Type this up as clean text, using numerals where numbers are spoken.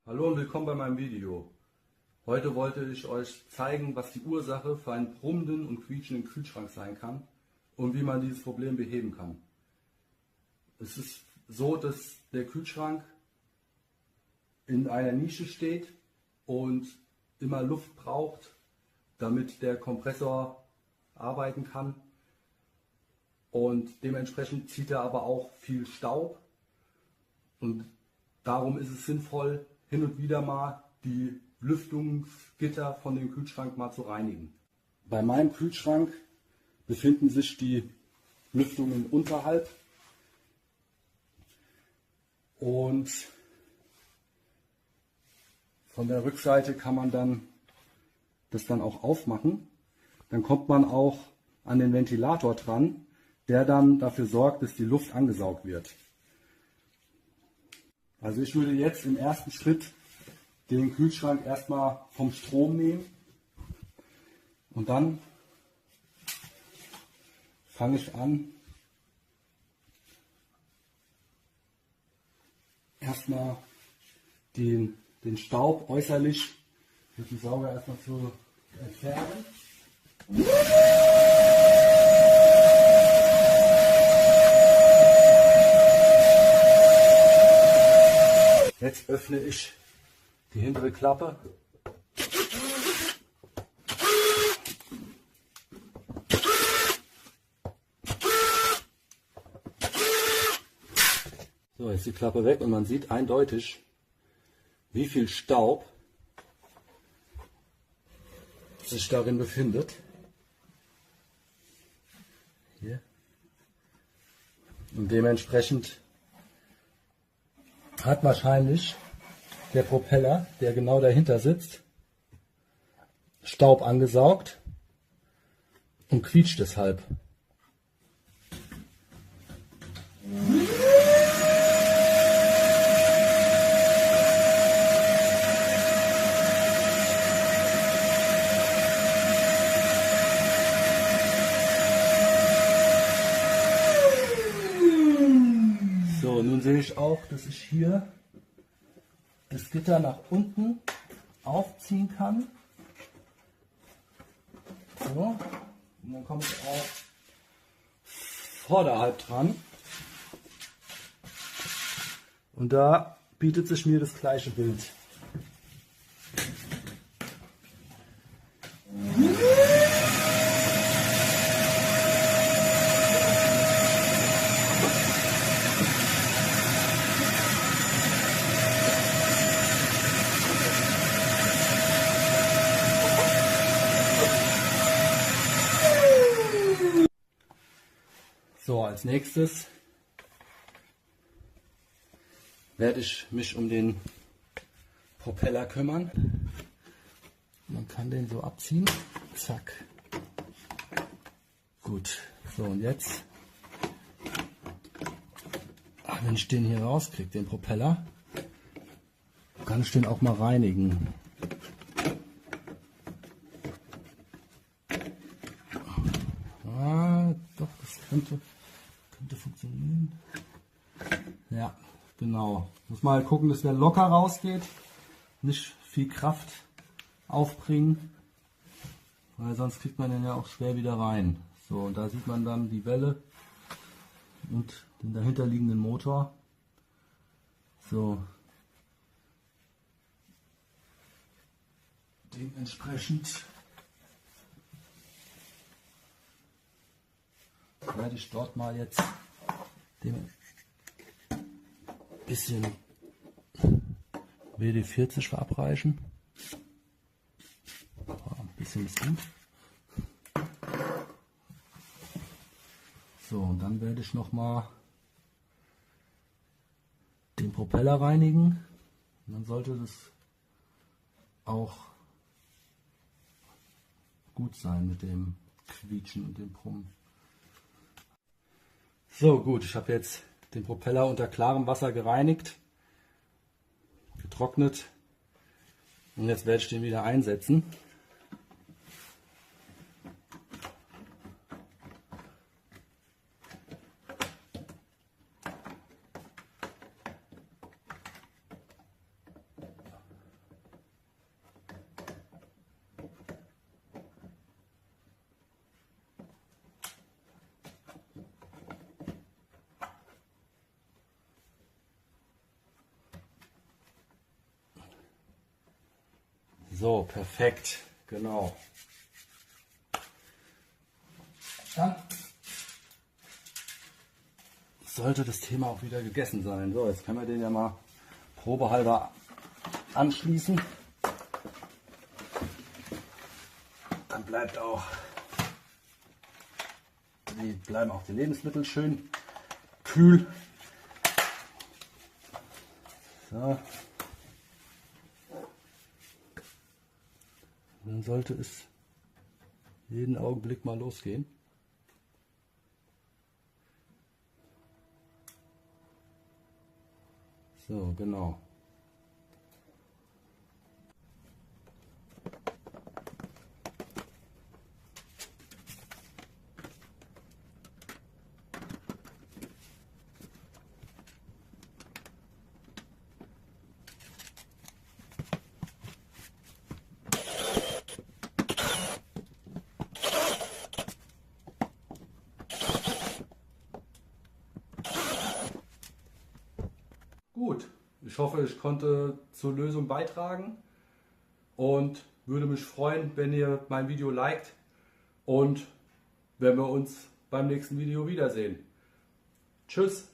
Hallo und willkommen bei meinem Video. Heute wollte ich euch zeigen, was die Ursache für einen brummenden und quietschenden Kühlschrank sein kann und wie man dieses Problem beheben kann. Es ist so, dass der Kühlschrank in einer Nische steht und immer Luft braucht, damit der Kompressor arbeiten kann. Und dementsprechend zieht er aber auch viel Staub. Und darum ist es sinnvoll, hin und wieder mal die Lüftungsgitter von dem Kühlschrank mal zu reinigen. Bei meinem Kühlschrank befinden sich die Lüftungen unterhalb und von der Rückseite kann man dann das dann auch aufmachen. Dann kommt man auch an den Ventilator dran, der dann dafür sorgt, dass die Luft angesaugt wird. Also ich würde jetzt im ersten Schritt den Kühlschrank erstmal vom Strom nehmen und dann fange ich an, erstmal den Staub äußerlich mit dem Sauger erstmal zu entfernen. Jetzt öffne ich die hintere Klappe. So, jetzt die Klappe weg und man sieht eindeutig, wie viel Staub sich darin befindet. Hier. Und dementsprechend hat wahrscheinlich der Propeller, der genau dahinter sitzt, Staub angesaugt und quietscht deshalb. So, nun sehe ich auch, dass ich hier das Gitter nach unten aufziehen kann. So, und dann komme ich auch vorderhalb dran. Und da bietet sich mir das gleiche Bild. So, als nächstes werde ich mich um den Propeller kümmern. Man kann den so abziehen. Zack. Gut. So, und jetzt, wenn ich den hier rauskriege, den Propeller, kann ich den auch mal reinigen. Doch, das könnte funktionieren. Ja, genau. Muss mal gucken, dass der locker rausgeht. Nicht viel Kraft aufbringen, weil sonst kriegt man den ja auch schwer wieder rein. So, und da sieht man dann die Welle und den dahinter liegenden Motor. So. Dementsprechend werde ich dort mal jetzt dem bisschen WD-40 verabreichen. Ein bisschen ist gut. So, und dann werde ich noch mal den Propeller reinigen. Und dann sollte das auch gut sein mit dem Quietschen und dem Brummen. So, gut, ich habe jetzt den Propeller unter klarem Wasser gereinigt, getrocknet und jetzt werde ich den wieder einsetzen. So, perfekt. Genau. Dann sollte das Thema auch wieder gegessen sein. So, jetzt können wir den ja mal probehalber anschließen. Dann bleiben auch die Lebensmittel schön kühl. So. Dann sollte es jeden Augenblick mal losgehen. So, genau. Gut, ich hoffe, ich konnte zur Lösung beitragen und würde mich freuen, wenn ihr mein Video liked und wenn wir uns beim nächsten Video wiedersehen. Tschüss!